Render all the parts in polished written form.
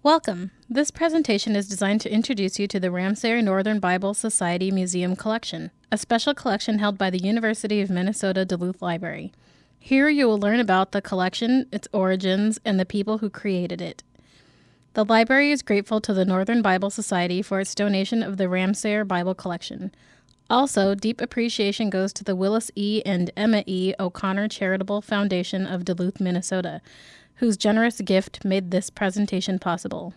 Welcome. This presentation is designed to introduce you to the Ramseyer Northern Bible Society Museum Collection, a special collection held by the University of Minnesota Duluth Library. Here you will learn about the collection, its origins, and the people who created it. The library is grateful to the Northern Bible Society for its donation of the Ramseyer Bible Collection. Also, deep appreciation goes to the Willis E. and Emma E. O'Connor Charitable Foundation of Duluth, Minnesota, whose generous gift made this presentation possible.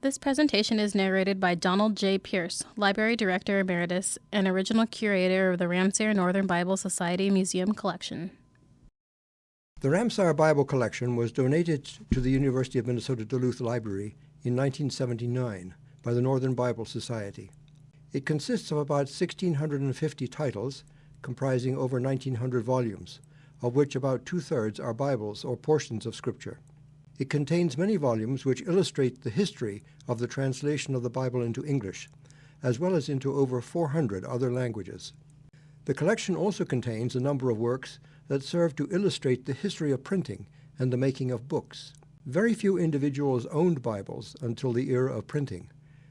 This presentation is narrated by Donald J. Pierce, Library Director Emeritus and original curator of the Ramseyer Northern Bible Society Museum Collection. The Ramseyer Bible Collection was donated to the University of Minnesota Duluth Library in 1979 by the Northern Bible Society. It consists of about 1,650 titles, comprising over 1,900 volumes, of which about two-thirds are Bibles or portions of Scripture. It contains many volumes which illustrate the history of the translation of the Bible into English, as well as into over 400 other languages. The collection also contains a number of works that serve to illustrate the history of printing and the making of books. Very few individuals owned Bibles until the era of printing,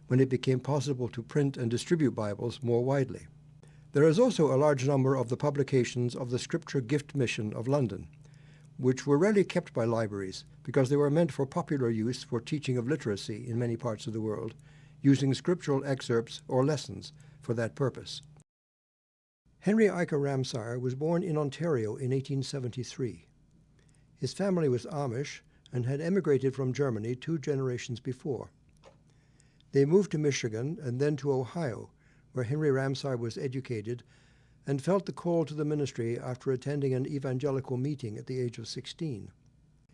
when it became possible to print and distribute Bibles more widely. There is also a large number of the publications of the Scripture Gift Mission of London, which were rarely kept by libraries because they were meant for popular use for teaching of literacy in many parts of the world, using scriptural excerpts or lessons for that purpose. Henry Iker Ramseyer was born in Ontario in 1873. His family was Amish and had emigrated from Germany 2 generations before. They moved to Michigan and then to Ohio, where Henry Ramseyer was educated and felt the call to the ministry after attending an evangelical meeting at the age of 16.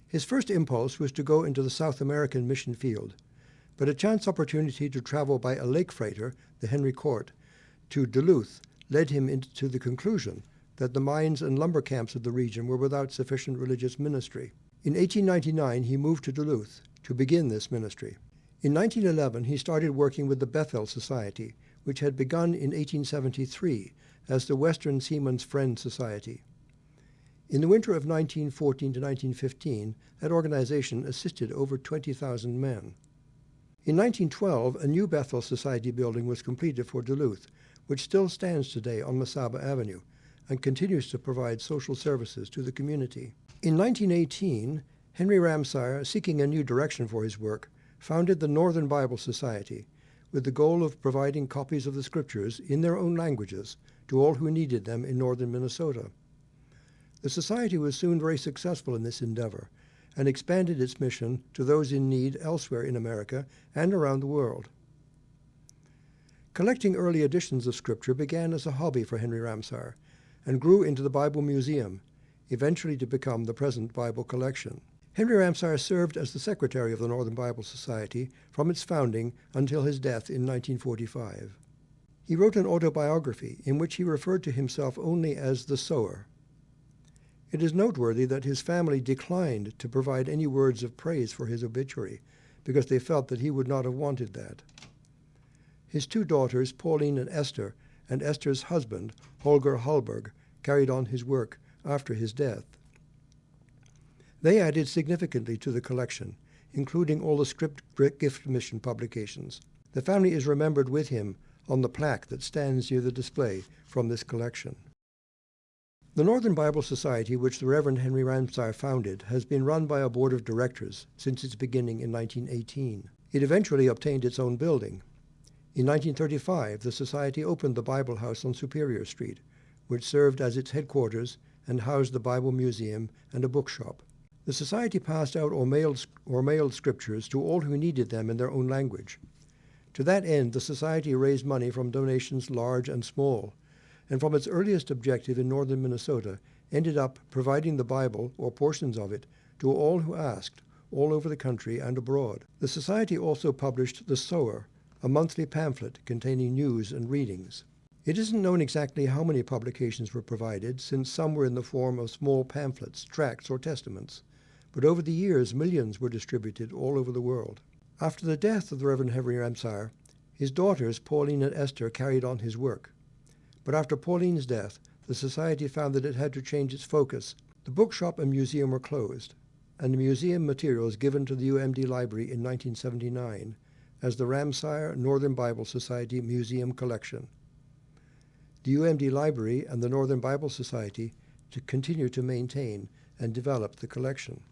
His first impulse was to go into the South American mission field, but a chance opportunity to travel by a lake freighter, the Henry Court, to Duluth led him into the conclusion that the mines and lumber camps of the region were without sufficient religious ministry. In 1899, he moved to Duluth to begin this ministry. In 1911, he started working with the Bethel Society, which had begun in 1873 as the Western Seaman's Friend Society. In the winter of 1914 to 1915, that organization assisted over 20,000 men. In 1912, a new Bethel Society building was completed for Duluth, which still stands today on Mesaba Avenue and continues to provide social services to the community. In 1918, Henry Ramseyer, seeking a new direction for his work, founded the Northern Bible Society, with the goal of providing copies of the Scriptures in their own languages to all who needed them in northern Minnesota. The society was soon very successful in this endeavor and expanded its mission to those in need elsewhere in America and around the world. Collecting early editions of Scripture began as a hobby for Henry Ramseyer and grew into the Bible Museum, eventually to become the present Bible Collection. Henry Ramseyer served as the secretary of the Northern Bible Society from its founding until his death in 1945. He wrote an autobiography in which he referred to himself only as the Sower. It is noteworthy that his family declined to provide any words of praise for his obituary because they felt that he would not have wanted that. His 2 daughters, Pauline and Esther's husband, Holger Hallberg, carried on his work after his death. They added significantly to the collection, including all the Scripture Gift Mission publications. The family is remembered with him on the plaque that stands near the display from this collection. The Northern Bible Society, which the Reverend Henry Ramseyer founded, has been run by a board of directors since its beginning in 1918. It eventually obtained its own building. In 1935, the Society opened the Bible House on Superior Street, which served as its headquarters and housed the Bible Museum and a bookshop. The Society passed out or mailed Scriptures to all who needed them in their own language. To that end, the Society raised money from donations large and small, and from its earliest objective in northern Minnesota, ended up providing the Bible, or portions of it, to all who asked, all over the country and abroad. The Society also published the Sower, a monthly pamphlet containing news and readings. It isn't known exactly how many publications were provided, since some were in the form of small pamphlets, tracts, or testaments, but over the years millions were distributed all over the world. After the death of the Reverend Henry Ramseyer, his daughters, Pauline and Esther, carried on his work. But after Pauline's death, the Society found that it had to change its focus. The bookshop and museum were closed. and the museum materials given to the UMD Library in 1979 as the Ramseyer Northern Bible Society Museum Collection. The UMD Library and the Northern Bible Society to continue to maintain and develop the collection.